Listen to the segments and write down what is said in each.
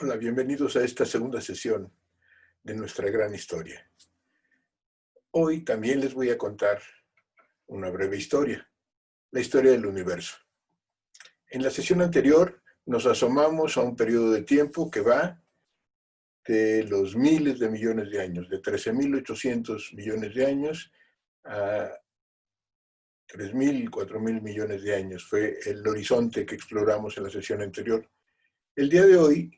Hola, bienvenidos a esta segunda sesión de nuestra gran historia. Hoy también les voy a contar una breve historia, la historia del universo. En la sesión anterior nos asomamos a un periodo de tiempo que va de los miles de millones de años, de 13.800 millones de años a 3.000, 4.000 millones de años. Fue el horizonte que exploramos en la sesión anterior. El día de hoy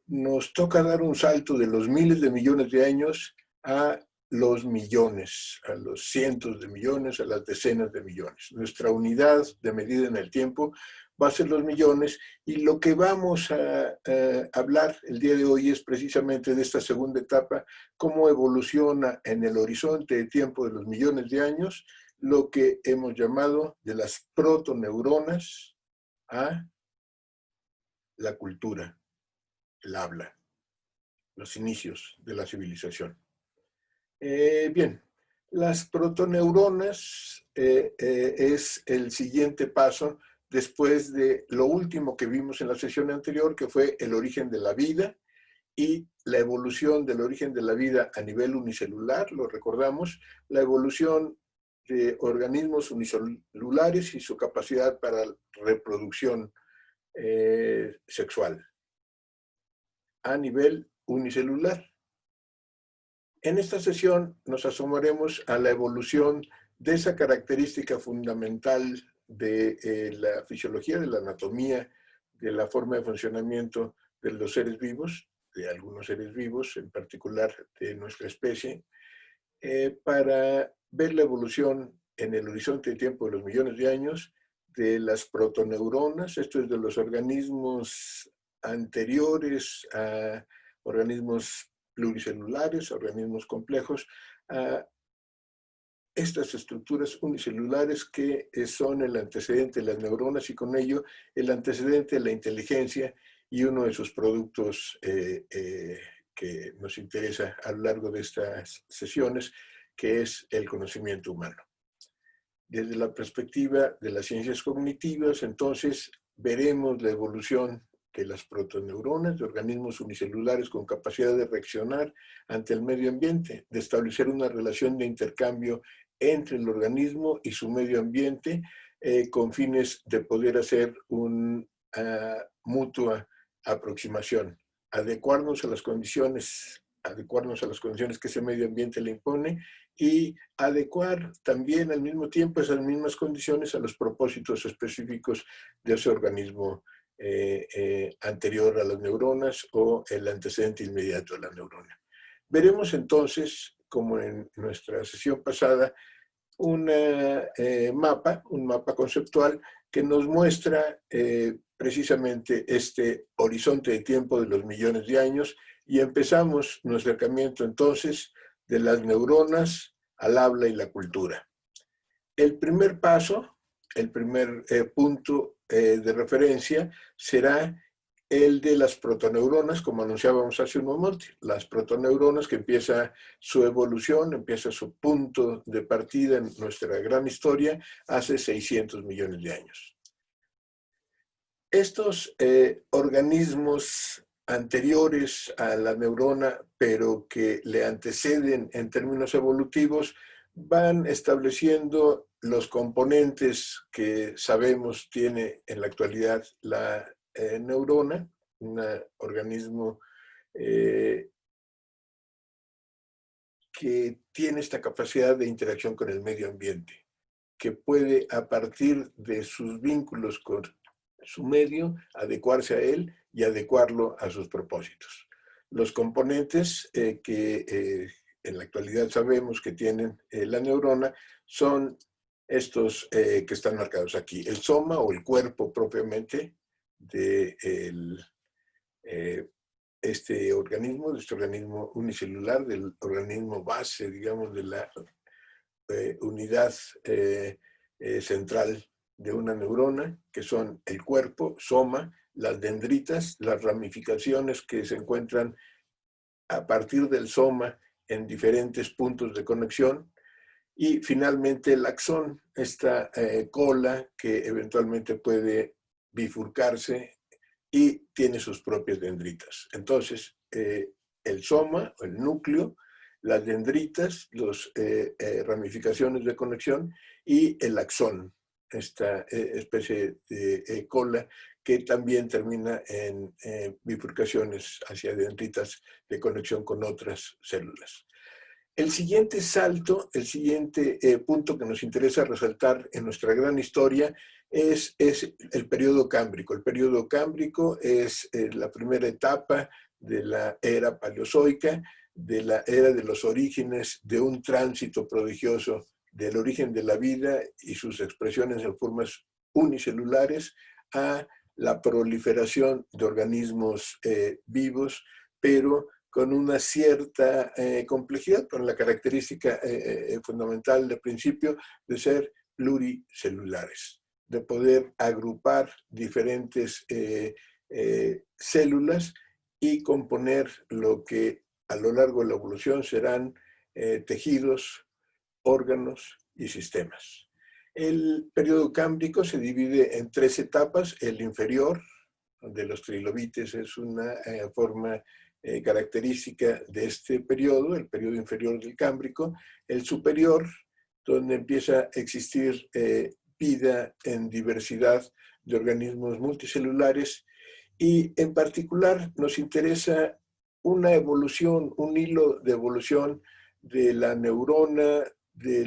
nos toca dar un salto de los miles de millones de años a los millones, a los cientos de millones, a las decenas de millones. Nuestra unidad de medida en el tiempo va a ser los millones, y lo que vamos a hablar el día de hoy es precisamente de esta segunda etapa, cómo evoluciona en el horizonte de tiempo de los millones de años lo que hemos llamado de las protoneuronas a la cultura, el habla, los inicios de la civilización. Bien, las protoneuronas es el siguiente paso después de lo último que vimos en la sesión anterior, que fue el origen de la vida y la evolución del origen de la vida a nivel unicelular. Lo recordamos, la evolución de organismos unicelulares y su capacidad para reproducción sexual a nivel unicelular. En esta sesión nos asomaremos a la evolución de esa característica fundamental de la fisiología, de la anatomía, de la forma de funcionamiento de los seres vivos, de algunos seres vivos, en particular de nuestra especie, para ver la evolución en el horizonte de tiempo de los millones de años de las protoneuronas, esto es de los organismos anteriores a organismos pluricelulares, organismos complejos, a estas estructuras unicelulares que son el antecedente de las neuronas y con ello el antecedente de la inteligencia y uno de sus productos que nos interesa a lo largo de estas sesiones, que es el conocimiento humano. Desde la perspectiva de las ciencias cognitivas, entonces, veremos la evolución de las protoneuronas, de organismos unicelulares con capacidad de reaccionar ante el medio ambiente, de establecer una relación de intercambio entre el organismo y su medio ambiente, con fines de poder hacer una mutua aproximación, adecuarnos a las condiciones que ese medio ambiente le impone y adecuar también al mismo tiempo esas mismas condiciones a los propósitos específicos de ese organismo anterior a las neuronas o el antecedente inmediato de la neurona. Veremos entonces, como en nuestra sesión pasada, un mapa conceptual que nos muestra precisamente este horizonte de tiempo de los millones de años, y empezamos nuestro acercamiento entonces de las neuronas al habla y la cultura. El primer paso, el primer punto de referencia será el de las protoneuronas, como anunciábamos hace un momento. Las protoneuronas, que empieza su evolución, empieza su punto de partida en nuestra gran historia hace 600 millones de años. Estos organismos anteriores a la neurona, pero que le anteceden en términos evolutivos, van estableciendo los componentes que sabemos tiene en la actualidad la neurona, un organismo que tiene esta capacidad de interacción con el medio ambiente, que puede, a partir de sus vínculos con su medio, adecuarse a él y adecuarlo a sus propósitos. Los componentes que en la actualidad sabemos que tienen la neurona son estos que están marcados aquí. El soma, o el cuerpo propiamente de este organismo unicelular, del organismo base, digamos, de la unidad central de una neurona, que son el cuerpo, soma, las dendritas, las ramificaciones que se encuentran a partir del soma en diferentes puntos de conexión, y finalmente el axón, esta cola que eventualmente puede bifurcarse y tiene sus propias dendritas. Entonces, el soma, el núcleo, las dendritas, las ramificaciones de conexión y el axón, esta especie de cola que también termina en bifurcaciones hacia dendritas de conexión con otras células. El siguiente salto, el siguiente punto que nos interesa resaltar en nuestra gran historia es el periodo cámbrico. El periodo cámbrico es la primera etapa de la era paleozoica, de la era de los orígenes de un tránsito prodigioso del origen de la vida y sus expresiones en formas unicelulares a la proliferación de organismos vivos, pero con una cierta complejidad, con la característica fundamental del principio de ser pluricelulares, de poder agrupar diferentes células y componer lo que a lo largo de la evolución serán tejidos, órganos y sistemas. El periodo cámbrico se divide en 3 etapas. El inferior, de los trilobites, es una forma característica de este periodo, el periodo inferior del cámbrico. El superior, donde empieza a existir vida en diversidad de organismos multicelulares, y en particular nos interesa una evolución, un hilo de evolución de la neurona, de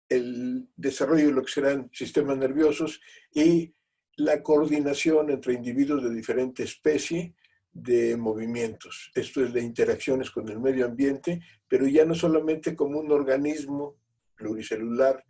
el desarrollo de lo que serán sistemas nerviosos y la coordinación entre individuos de diferente especie de movimientos. Esto es de interacciones con el medio ambiente, pero ya no solamente como un organismo pluricelular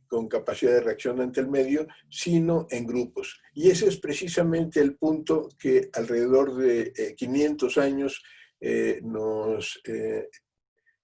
con capacidad de reacción ante el medio, sino en grupos. Y ese es precisamente el punto que alrededor de 500 años nos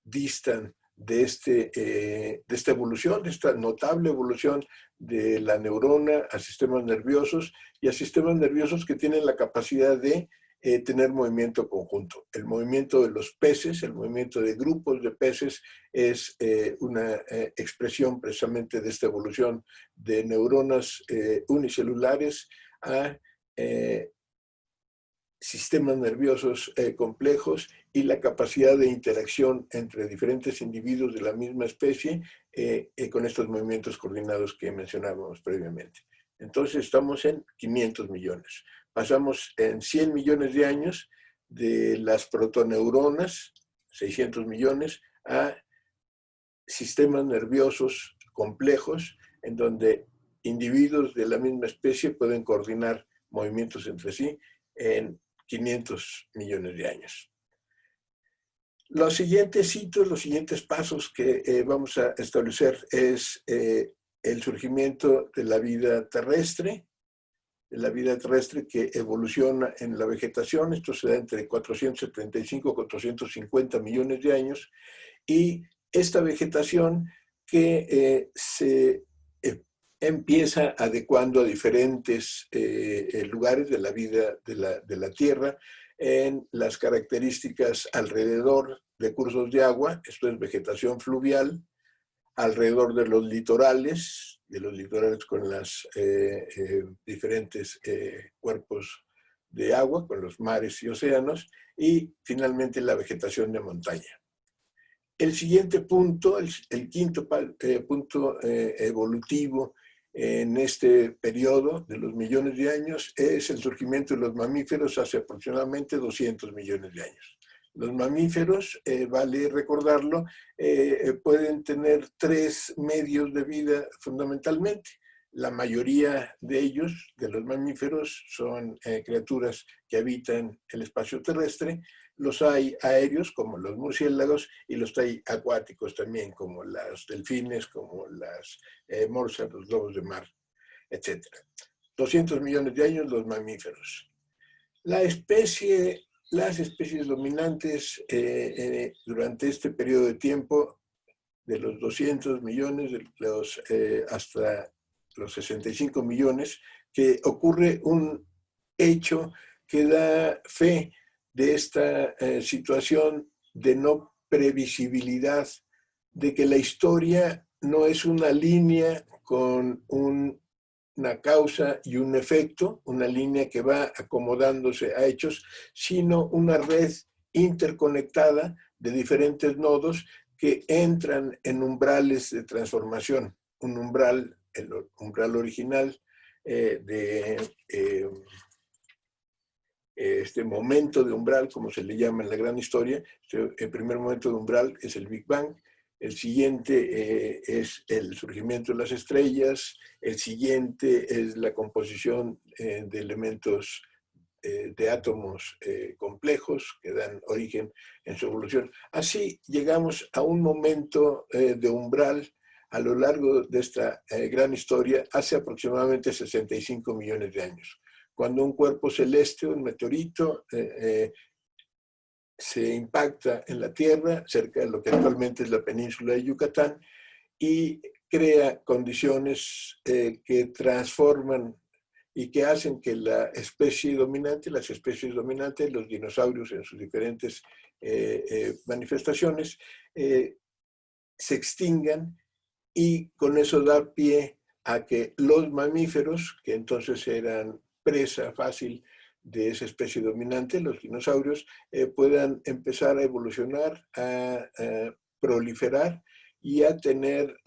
distan de esta evolución, de esta notable evolución de la neurona a sistemas nerviosos y a sistemas nerviosos que tienen la capacidad de tener movimiento conjunto. El movimiento de los peces, el movimiento de grupos de peces es una expresión precisamente de esta evolución de neuronas unicelulares a sistemas nerviosos complejos y la capacidad de interacción entre diferentes individuos de la misma especie con estos movimientos coordinados que mencionábamos previamente. Entonces estamos en 500 millones. Pasamos en 100 millones de años de las protoneuronas, 600 millones, a sistemas nerviosos complejos en donde individuos de la misma especie pueden coordinar movimientos entre sí en 500 millones de años. Los siguientes hitos, los siguientes pasos que vamos a establecer es el surgimiento de la vida terrestre que evoluciona en la vegetación. Esto se da entre 475 y 450 millones de años, y esta vegetación que se empieza adecuando a diferentes lugares de la vida de la Tierra en las características alrededor de cursos de agua, esto es vegetación fluvial, alrededor de los litorales con los diferentes cuerpos de agua, con los mares y océanos, y finalmente la vegetación de montaña. El siguiente punto, el quinto punto evolutivo en este periodo de los millones de años es el surgimiento de los mamíferos hace aproximadamente 200 millones de años. Los mamíferos, vale recordarlo, pueden tener 3 medios de vida fundamentalmente. La mayoría de ellos, de los mamíferos, son criaturas que habitan el espacio terrestre. Los hay aéreos, como los murciélagos, y los hay acuáticos también, como los delfines, como las morsas, los lobos de mar, etc. 200 millones de años los mamíferos. Las especies dominantes durante este periodo de tiempo, de los 200 millones hasta los 65 millones, que ocurre un hecho que da fe de esta situación de no previsibilidad, de que la historia no es una línea con un una causa y un efecto, una línea que va acomodándose a hechos, sino una red interconectada de diferentes nodos que entran en umbrales de transformación. Un umbral, el umbral original este momento de umbral, como se le llama en la gran historia. El primer momento de umbral es el Big Bang, el siguiente es el surgimiento de las estrellas, el siguiente es la composición de elementos de átomos complejos que dan origen en su evolución. Así llegamos a un momento de umbral a lo largo de esta gran historia hace aproximadamente 65 millones de años. Cuando un cuerpo celeste, un meteorito, se impacta en la Tierra, cerca de lo que actualmente es la península de Yucatán, y crea condiciones que transforman y que hacen que la especie dominante, las especies dominantes, los dinosaurios en sus diferentes manifestaciones, se extingan, y con eso da pie a que los mamíferos, que entonces eran presa fácil de esa especie dominante, los dinosaurios, puedan empezar a evolucionar, a proliferar y a tener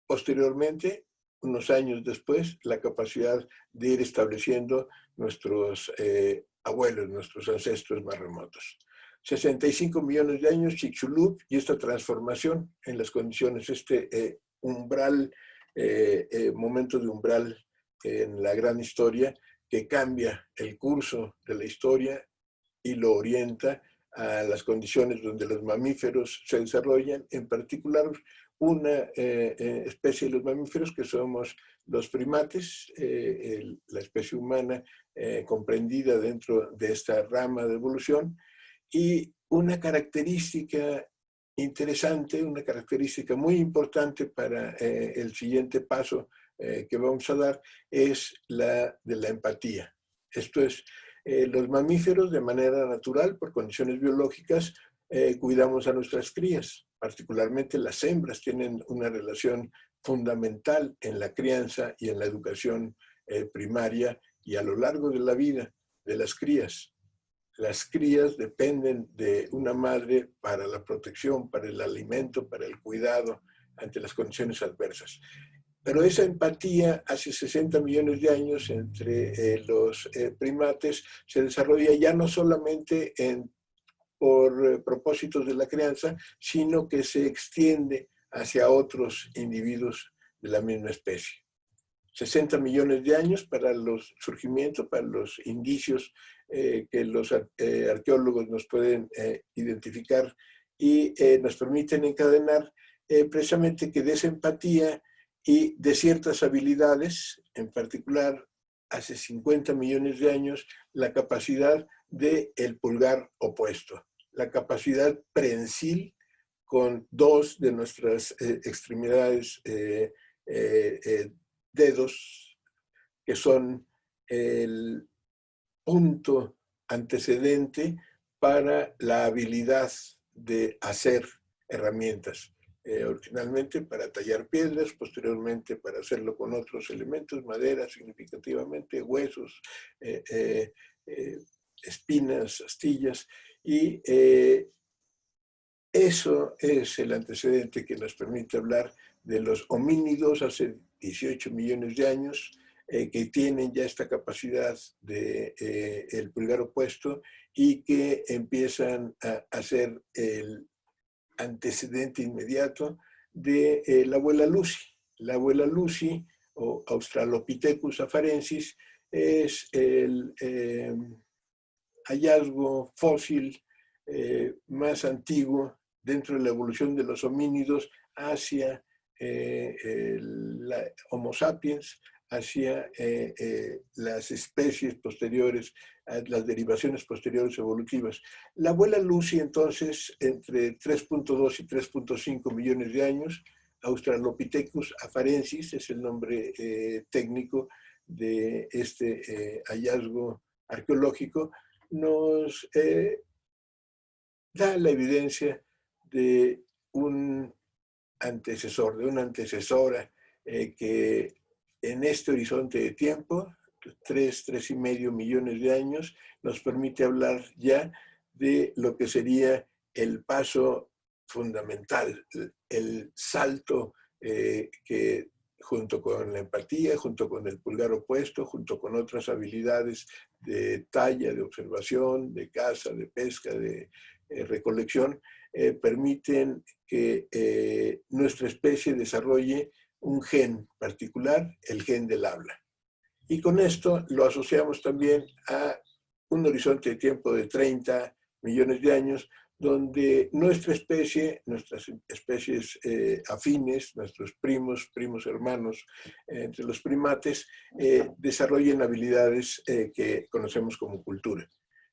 posteriormente, unos años después, la capacidad de ir estableciendo nuestros abuelos, nuestros ancestros más remotos. 65 millones de años, Chicxulub, y esta transformación en las condiciones, este umbral, momento de umbral en la gran historia, que cambia el curso de la historia y lo orienta a las condiciones donde los mamíferos se desarrollan, en particular una especie de los mamíferos que somos los primates, la especie humana comprendida dentro de esta rama de evolución. Y una característica interesante, una característica muy importante para el siguiente paso que vamos a dar, es la de la empatía. Esto es, los mamíferos de manera natural, por condiciones biológicas, cuidamos a nuestras crías. Particularmente las hembras tienen una relación fundamental en la crianza y en la educación primaria y a lo largo de la vida de las crías. Las crías dependen de una madre para la protección, para el alimento, para el cuidado ante las condiciones adversas. Pero esa empatía hace 60 millones de años entre los primates se desarrolla ya no solamente por propósitos de la crianza, sino que se extiende hacia otros individuos de la misma especie. 60 millones de años para los surgimientos, para los indicios que los arqueólogos nos pueden identificar y nos permiten encadenar precisamente que de esa empatía y de ciertas habilidades, en particular hace 50 millones de años, la capacidad del pulgar opuesto, la capacidad prensil con dos de nuestras extremidades dedos, que son el punto antecedente para la habilidad de hacer herramientas. Originalmente para tallar piedras, posteriormente para hacerlo con otros elementos, madera significativamente, huesos, espinas, astillas, y eso es el antecedente que nos permite hablar de los homínidos hace 18 millones de años, que tienen ya esta capacidad de el pulgar opuesto y que empiezan a ser el antecedente inmediato de la abuela Lucy. La abuela Lucy, o Australopithecus afarensis, es el hallazgo fósil más antiguo dentro de la evolución de los homínidos hacia la Homo sapiens, hacia las especies posteriores, las derivaciones posteriores evolutivas. La abuela Lucy, entonces, entre 3.2 y 3.5 millones de años, Australopithecus afarensis es el nombre técnico de este hallazgo arqueológico, nos da la evidencia de un antecesor, de una antecesora que en este horizonte de tiempo, 3,5 millones de años, nos permite hablar ya de lo que sería el paso fundamental, el salto que junto con la empatía, junto con el pulgar opuesto, junto con otras habilidades de talla, de observación, de caza, de pesca, de recolección, permiten que nuestra especie desarrolle un gen particular, el gen del habla. Y con esto lo asociamos también a un horizonte de tiempo de 30 millones de años, donde nuestra especie, nuestras especies afines, nuestros primos hermanos, entre los primates, desarrollen habilidades que conocemos como cultura.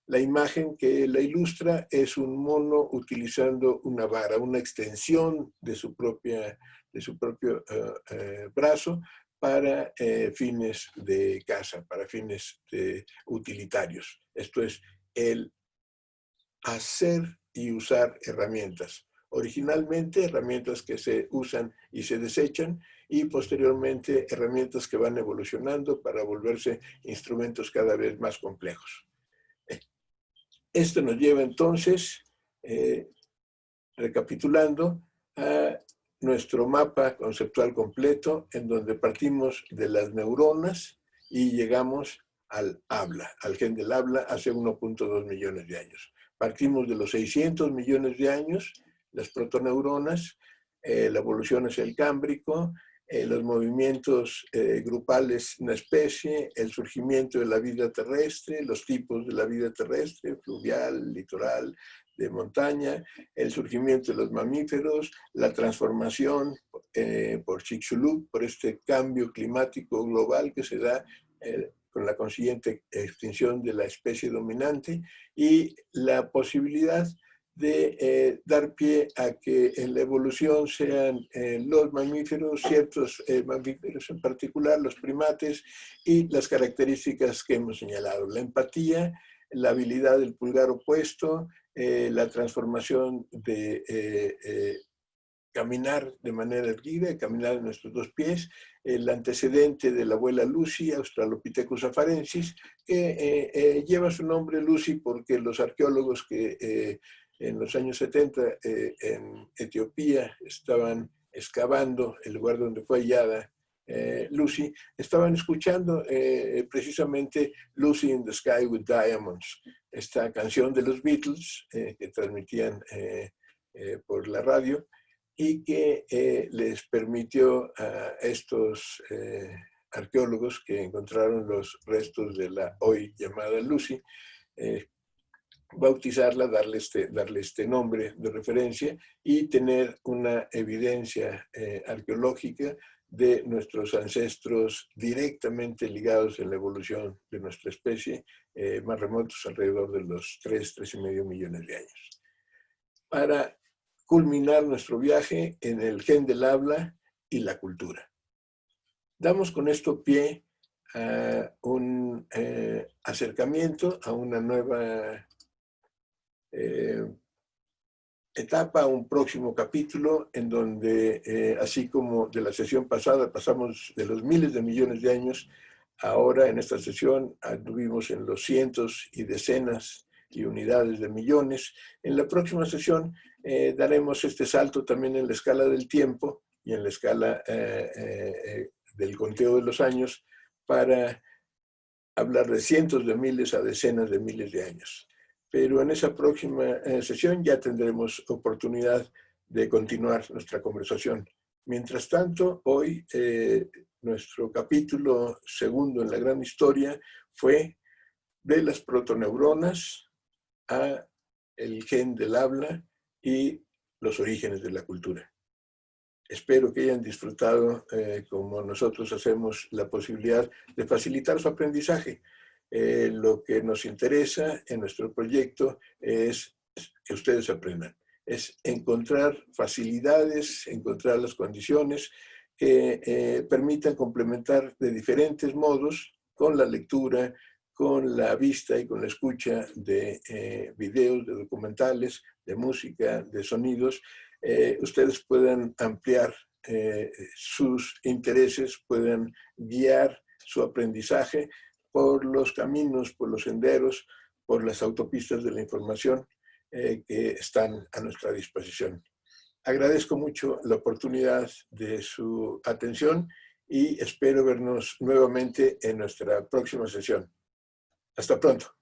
La imagen que la ilustra es un mono utilizando una vara, una extensión de su propio brazo para fines de caza, para fines utilitarios. Esto es el hacer y usar herramientas. Originalmente herramientas que se usan y se desechan, y posteriormente herramientas que van evolucionando para volverse instrumentos cada vez más complejos. Esto nos lleva entonces, recapitulando, a nuestro mapa conceptual completo, en donde partimos de las neuronas y llegamos al habla, al gen del habla, hace 1,2 millones de años. Partimos de los 600 millones de años, las protoneuronas, la evolución hacia el cámbrico, los movimientos grupales en la especie, el surgimiento de la vida terrestre, los tipos de la vida terrestre, fluvial, litoral, de montaña, el surgimiento de los mamíferos, la transformación por Chicxulub, por este cambio climático global que se da con la consiguiente extinción de la especie dominante, y la posibilidad de dar pie a que en la evolución sean los mamíferos, ciertos mamíferos en particular, los primates, y las características que hemos señalado: la empatía, la habilidad del pulgar opuesto, la transformación de caminar de manera erguida, caminar en nuestros dos pies, el antecedente de la abuela Lucy, Australopithecus afarensis, que lleva su nombre Lucy porque los arqueólogos que en los años 70 en Etiopía estaban excavando el lugar donde fue hallada Lucy, estaban escuchando precisamente Lucy in the Sky with Diamonds, esta canción de los Beatles que transmitían por la radio, y que les permitió a estos arqueólogos que encontraron los restos de la hoy llamada Lucy, bautizarla, darle este nombre de referencia y tener una evidencia arqueológica de nuestros ancestros directamente ligados en la evolución de nuestra especie, más remotos, alrededor de los 3,5 millones de años. Para culminar nuestro viaje en el gen del habla y la cultura. Damos con esto pie a un acercamiento a una nueva etapa, un próximo capítulo, en donde, así como de la sesión pasada pasamos de los miles de millones de años, ahora en esta sesión anduvimos en los cientos y decenas y unidades de millones. En la próxima sesión daremos este salto también en la escala del tiempo y en la escala del conteo de los años, para hablar de cientos de miles a decenas de miles de años. Pero en esa próxima sesión ya tendremos oportunidad de continuar nuestra conversación. Mientras tanto, hoy nuestro capítulo segundo en la gran historia fue de las protoneuronas a el gen del habla y los orígenes de la cultura. Espero que hayan disfrutado, como nosotros hacemos, la posibilidad de facilitar su aprendizaje. Lo que nos interesa en nuestro proyecto es que ustedes aprendan. Es encontrar facilidades, encontrar las condiciones que permitan complementar de diferentes modos, con la lectura, con la vista y con la escucha de videos, de documentales, de música, de sonidos, ustedes puedan ampliar sus intereses puedan guiar su aprendizaje por los caminos, por los senderos, por las autopistas de la información que están a nuestra disposición. Agradezco mucho la oportunidad de su atención y espero vernos nuevamente en nuestra próxima sesión. Hasta pronto.